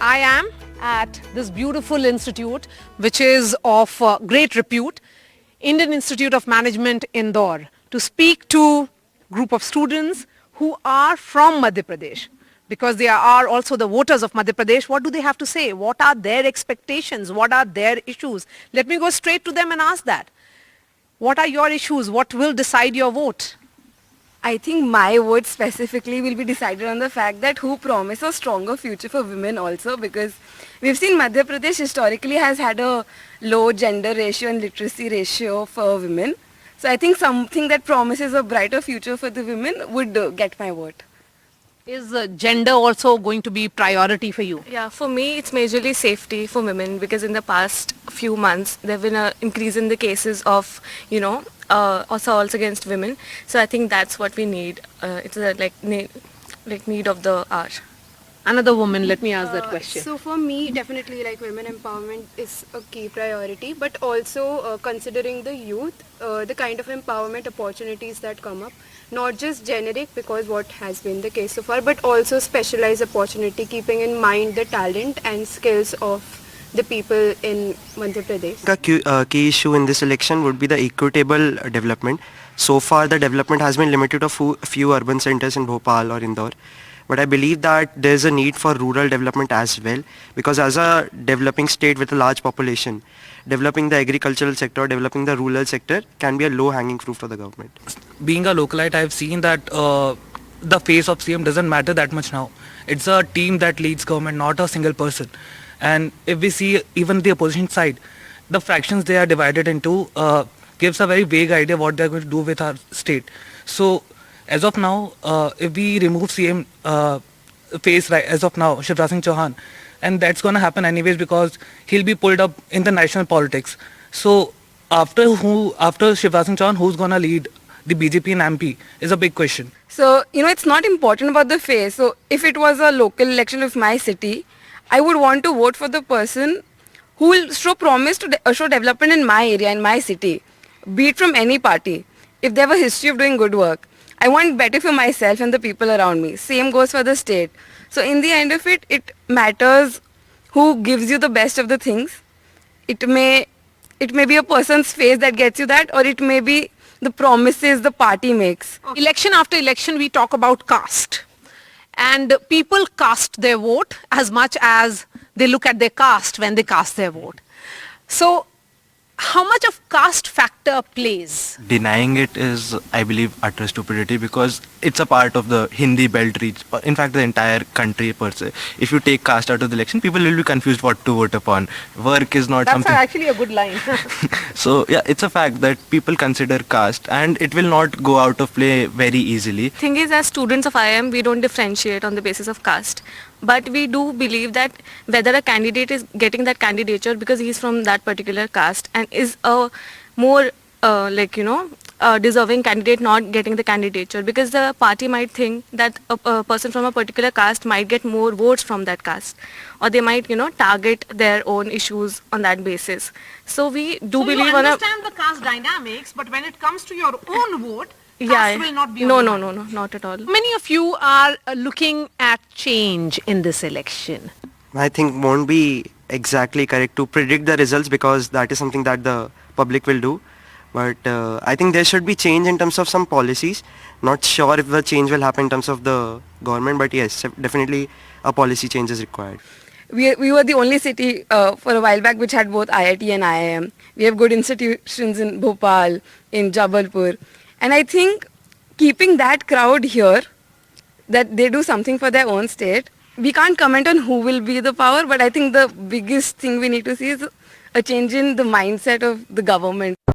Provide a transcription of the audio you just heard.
I am at this beautiful institute, which is of great repute, Indian Institute of Management, Indore, to speak to group of students who are from Madhya Pradesh, because they are also the voters of Madhya Pradesh. What do they have to say? What are their expectations? What are their issues? Let me go straight to them and ask that. What are your issues? What will decide your vote? I think my vote specifically will be decided on the fact that who promise a stronger future for women also, because we've seen Madhya Pradesh historically has had a low gender ratio and literacy ratio for women. So I think something that promises a brighter future for the women would get my vote. Is gender also going to be priority for you? Yeah, for me it's majorly safety for women, because in the past few months there have been an increase in the cases of, assaults against women. So I think that's what we need. It's a need of the hour. Another woman, let me ask that question. So for me, definitely women empowerment is a key priority, but also considering the youth, the kind of empowerment opportunities that come up, not just generic, because what has been the case so far, but also specialized opportunity, keeping in mind the talent and skills of the people in Madhya Pradesh. The key issue in this election would be the equitable development. So far the development has been limited to few urban centers in Bhopal or Indore. But I believe that there's a need for rural development as well, because as a developing state with a large population, developing the agricultural sector, developing the rural sector can be a low-hanging fruit for the government. Being a localite, I've seen that the face of CM doesn't matter that much now. It's a team that leads government, not a single person. And if we see even the opposition side, the fractions they are divided into gives a very vague idea what they're going to do with our state. So as of now, if we remove CM face right as of now, Shivraj Singh Chauhan, and that's going to happen anyways because he'll be pulled up in the national politics. So after Shivraj Singh Chauhan, who's going to lead the BJP and MP is a big question. So, it's not important about the face. So if it was a local election of my city, I would want to vote for the person who will show promise to show development in my area, in my city, be it from any party. If they have a history of doing good work, I want better for myself and the people around me. Same goes for the state. So in the end of it, it matters who gives you the best of the things. It may be a person's face that gets you that, or it may be the promises the party makes. Election after election, we talk about caste. And people cast their vote as much as they look at their caste when they cast their vote. So how much of caste factor plays? Denying it is, I believe, utter stupidity, because it's a part of the Hindi belt reach, in fact the entire country per se. If you take caste out of the election, people will be confused what to vote upon. Work is not something... That's actually a good line. So yeah, it's a fact that people consider caste and it will not go out of play very easily. Thing is, as students of IIM, we don't differentiate on the basis of caste. But we do believe that whether a candidate is getting that candidature because he's from that particular caste and is a more deserving candidate not getting the candidature, because the party might think that a person from a particular caste might get more votes from that caste, or they might target their own issues on that basis. So we do believe you understand the caste dynamics, but when it comes to your own vote, caste will not be no, not at all. Many of you are looking at change in this election. I think won't be exactly correct to predict the results, because that is something that the public will do. But I think there should be change in terms of some policies. Not sure if the change will happen in terms of the government, but yes, definitely a policy change is required. We were the only city for a while back which had both IIT and IIM. We have good institutions in Bhopal, in Jabalpur. And I think keeping that crowd here, that they do something for their own state, we can't comment on who will be the power, but I think the biggest thing we need to see is a change in the mindset of the government.